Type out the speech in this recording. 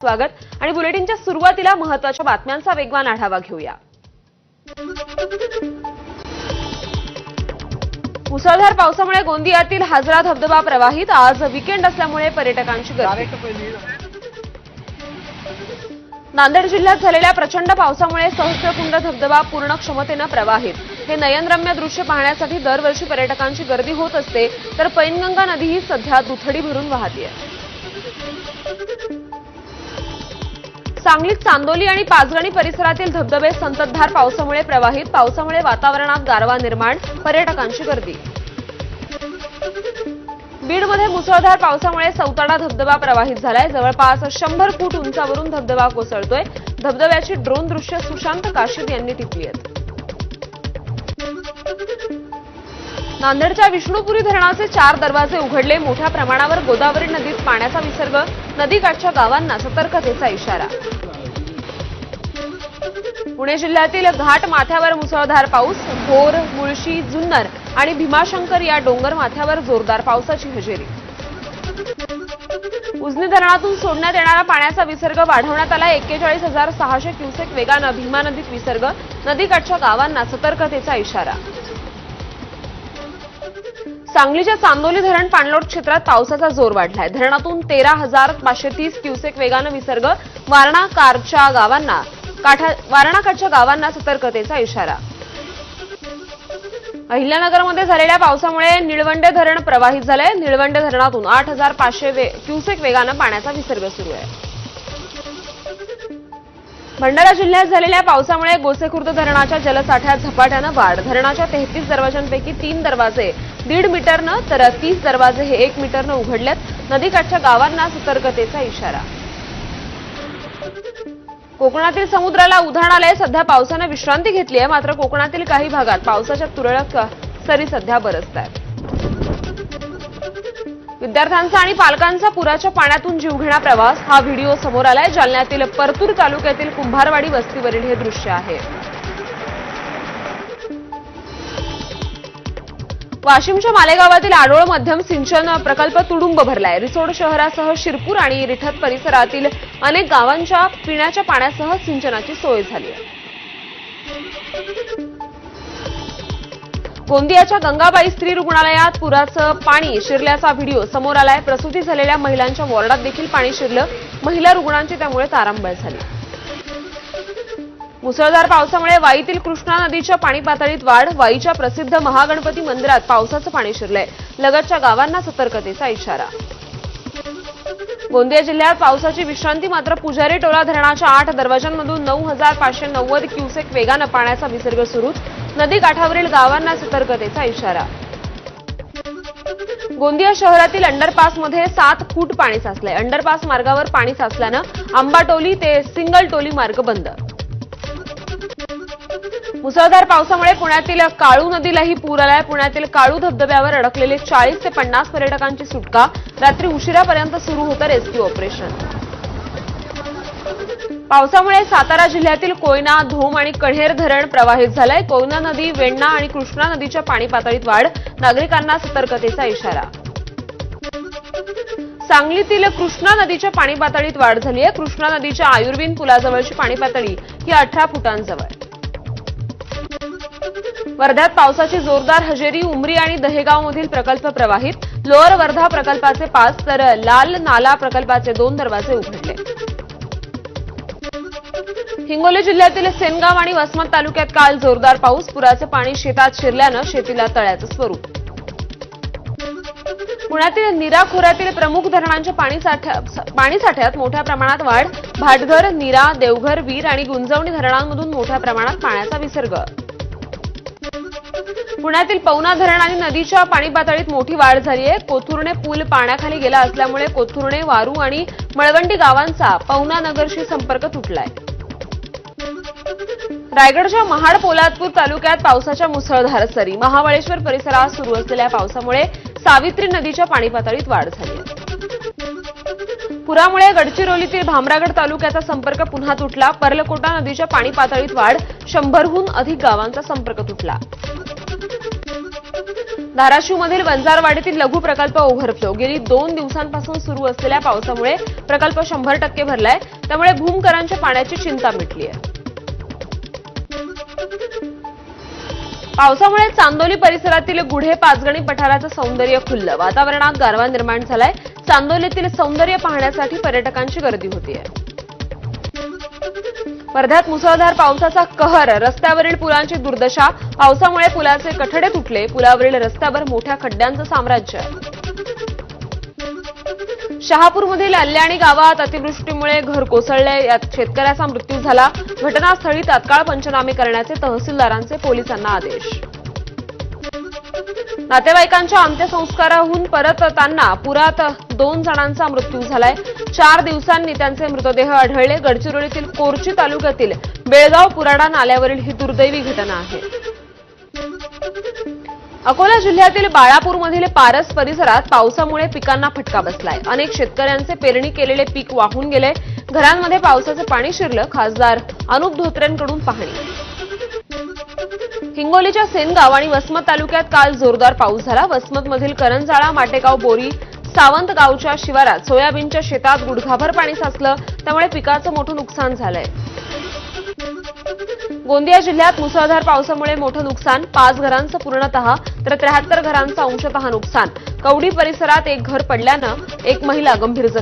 स्वागत आणि बुलेटिनच्या सुरुवातीला महत्त्वाच्या बातम्यांचा वेगवान आढावा घेऊया। मुसळधार पावसामुळे गोंदियातील हाजरा धबधबा प्रवाहित। आज वीकेंड असल्यामुळे पर्यटकांची गर्दी। नांदेड जिल्ह्यात झालेल्या प्रचंड पावसामुळे सहस्त्रकुंड धबधबा पूर्ण क्षमतेने प्रवाहित। हे नयनरम्य दृश्य पाहण्यासाठी दरवर्षी पर्यटकांची गर्दी होत असते, तर पैनगंगा नदीही सध्या दुथडी भरून वाहतीये। सांगलीत चांदोली आणि पाचगणी परिसरातील धबधबे संततधार पावसामुळे प्रवाहित। पावसामुळे वातावरणात गारवा निर्माण, पर्यटकांची गर्दी। बीडमध्ये मुसळधार पावसामुळे सौताडा धबधबा प्रवाहित झालाय। जवळपास 100 फूट उंचावरून धबधबा कोसळतोय। धबधब्याची ड्रोन दृश्य सुशांत काशीद यांनी टिपली आहेत। नांदेडच्या विष्णुपुरी धरणाचे 4 दरवाजे उघडले। मोठ्या प्रमाणावर गोदावरी नदीत पाण्याचा विसर्ग, नदीकाठच्या गावांना सतर्कतेचा इशारा। पुणे जिल्ह्यातील घाट माथ्यावर मुसळधार पाऊस। भोर, मुळशी, जुन्नर आणि भीमाशंकर या डोंगर माथ्यावर जोरदार पावसाची हजेरी। उजनी धरणातून सोडण्यात येणारा पाण्याचा विसर्ग वाढवण्यात आला। 41,600 क्युसेक वेगानं भीमा नदीत विसर्ग, नदीकाठच्या गावांना सतर्कतेचा इशारा। सांगलीच्या चांदोली धरण पाणलोट क्षेत्रात पावसाचा जोर वाढलाय। धरणातून 13,530 क्युसेक वेगानं विसर्ग, वारणा काठच्या गावांना सतर्कतेचा इशारा। अहिल्यानगरमध्ये झालेल्या पावसामुळे निळवंडे धरण प्रवाहित झालंय। निळवंडे धरणातून 8,500 क्युसेक वेगानं पाण्याचा विसर्ग सुरू आहे। भंडारा जिल्ह्यात झालेल्या पावसामुळे गोसेखुर्द धरणाच्या जलसाठ्यात झपाट्यानं वाढ। धरणाच्या 33 दरवाजांपैकी 3 दरवाजे 1.5 मीटरनं तर 30 दरवाजे हे 1 मीटरनं उघडलेत। नदीकाठच्या गावांना सतर्कतेचा इशारा। कोकणातील समुद्राला उधाण आलंय। सध्या पावसानं विश्रांती घेतली आहे, मात्र कोकणातील काही भागात पावसाच्या तुरळक सरी सध्या बरसतायत। विद्यार्थ्यांचा आणि पालकांचा पुराच्या पाण्यातून जीवघेणा प्रवास। हा व्हिडिओ समोर आलाय। जालन्यातील परतूर तालुक्यातील कुंभारवाडी वस्तीवरील हे दृश्य आहे। वाशिमच्या मालेगावातील आडोळ मध्यम सिंचन प्रकल्प तुडुंब भरलाय। रिसोड शहरासह शिरपूर आणि रिठत परिसरातील अनेक गावांच्या पिण्याच्या पाण्यासह सिंचनाची सोय झाली आहे। गोंदियाच्या गंगाबाई स्त्री रुग्णालयात पुराचं पाणी शिरल्याचा व्हिडिओ समोर आलाय। प्रसूती झालेल्या महिलांच्या वॉर्डात देखील पाणी शिरलं। महिला रुग्णांची त्यामुळे तारांबळ झाली। मुसळधार पावसामुळे वाईतील कृष्णा नदीच्या पाणी पातळीत वाढ। वाईच्या प्रसिद्ध महागणपती मंदिरात पावसाचं पाणी शिरलंय। लगतच्या गावांना सतर्कतेचा इशारा। गोंदिया जिल्ह्यात पावसाची विश्रांती, मात्र पुजारी टोला धरणाच्या 8 दरवाजांमधून 9,590 क्युसेक वेगानं पाण्याचा विसर्ग सुरू। नदीकाठावरील गावांना सतर्कतेचा इशारा। गोंदिया शहरातील अंडरपासमध्ये 7 फूट पाणी साचलंय। अंडरपास मार्गावर पाणी साचल्यानं आंबाटोली ते सिंगल टोली मार्ग बंद। मुसळधार पावसामुळे पुण्यातील काळू नदीलाही पूर आलाय। पुण्यातील काळू धबधब्यावर अडकलेले 40 ते 50 पर्यटकांची सुटका। रात्री उशिरापर्यंत सुरू होतं रेस्क्यू ऑपरेशन। पावसामुळे सातारा जिल्ह्यातील कोयना, धोम आणि कण्हेर धरण प्रवाहित झालंय। कोयना नदी, वेण्णा आणि कृष्णा नदीच्या पाणी पातळीत वाढ। नागरिकांना सतर्कतेचा इशारा। सांगलीतील कृष्णा नदीच्या पाणी पातळीत वाढ झाली आहे। कृष्णा नदीच्या आयुर्विन पुलाजवळची पाणी पातळी ही 18 फुटांजवळ। वर्ध्यात पावसाची जोरदार हजेरी। उमरी आणि दहेगावमधील प्रकल्प प्रवाहित। लोअर वर्धा प्रकल्पाचे 5 तर लाल नाला प्रकल्पाचे 2 दरवाजे उघडले। हिंगोली जिल्ह्यातील सेनगाव आणि वसमत तालुक्यात काल जोरदार पाऊस। पुराचं पाणी शेतात शिरल्यानं शेतीला तळ्याचं स्वरूप। पुण्यातील नीरा खोऱ्यातील प्रमुख धरणांच्या पाणीसाठ्यात मोठ्या प्रमाणात वाढ। भाटघर, नीरा, देवघर, वीर आणि गुंजवणी धरणांमधून मोठ्या प्रमाणात पाण्याचा विसर्ग। पुण्यातील पवना धरण आणि नदीच्या पाणी पातळीत मोठी वाढ झाली आहे। कोथुर्णे पूल पाण्याखाली गेला असल्यामुळे कोथुर्णे, वारू आणि मळवंडी गावांचा पवना नगरशी संपर्क तुटलाय। रायगडच्या महाड पोलादपूर तालुक्यात पावसाच्या मुसळधार सरी। महाबळेश्वर परिसरात सुरू असलेल्या पावसामुळे सावित्री नदीच्या पाणी पातळीत वाढ झाली आहे। पुरामुळे गडचिरोलीतील भामरागड तालुक्याचा संपर्क पुन्हा तुटला। पर्लकोटा नदीच्या पाणी पातळीत वाढ। 100हून अधिक गावांचा संपर्क तुटला। धाराशिवमधील वंजारवाडीतील लघु प्रकल्प ओव्हरफ्लो गेली 2 दिवसांपासून सुरू असलेल्या पावसामुळे प्रकल्प 100% भरलाय. त्यामुळे भूमकरांच्या पाण्याची चिंता मिटली आहे. पावसामुळे चांदोली परिसरातील गुढे पाचगणी पठाराचं सौंदर्य खुललं. वातावरणात गारवा निर्माण झालाय. चांदोलीतील सौंदर्य पाहण्यासाठी पर्यटकांची गर्दी होतीये. वर्ध्यात मुसळधार पावसाचा कहर. रस्त्यावरील पुलांची दुर्दशा. पावसामुळे पुलाचे कठडे तुटले. पुलावरील रस्त्यावर मोठ्या खड्ड्यांचं साम्राज्य आहे. शहापूरमधील अल्याणी गावात अतिवृष्टीमुळे घर कोसळले. यात शेतकऱ्याचा मृत्यू झाला. घटनास्थळी तात्काळ पंचनामे करण्याचे तहसीलदारांचे पोलिसांना आदेश. नातेवाईकांच्या अंत्यसंस्काराहून परतताना पुरात 2 जणांचा मृत्यू झालाय. 4 दिवसांनी त्यांचे मृतदेह आढळले. गडचिरोलीतील कोरची तालुक्यातील बेळगाव पुराडा नाल्यावरील ही दुर्दैवी घटना आहे. अकोला जिल्ह्यातील बाळापूरमधील पारस परिसरात पावसामुळे पिकांना फटका बसलाय. अनेक शेतकऱ्यांचे पेरणी केलेले पीक वाहून गेले. घरांमध्ये पावसाचे पाणी शिरलं. खासदार अनुप धोत्रेंकडून पाहणी. हिंगोलीच्या सेनगाव आणि वसमत तालुक्यात काल जोरदार पाऊस झाला. वसमतमधील करंजाळा, माटेगाव, बोरी, सावंत गावच्या शिवारात सोयाबीनच्या शेतात गुडघाभर पाणी साचलं. त्यामुळे पिकाचं मोठं नुकसान झालंय. गोंदिया जिल्ह्यात मुसळधार पावसामुळे मोठं नुकसान. 5 घरांचं पूर्णतः तर 73 घरांचं अंशतः नुकसान. कवडी परिसरात एक घर पडल्यानं एक महिला गंभीर जखमी.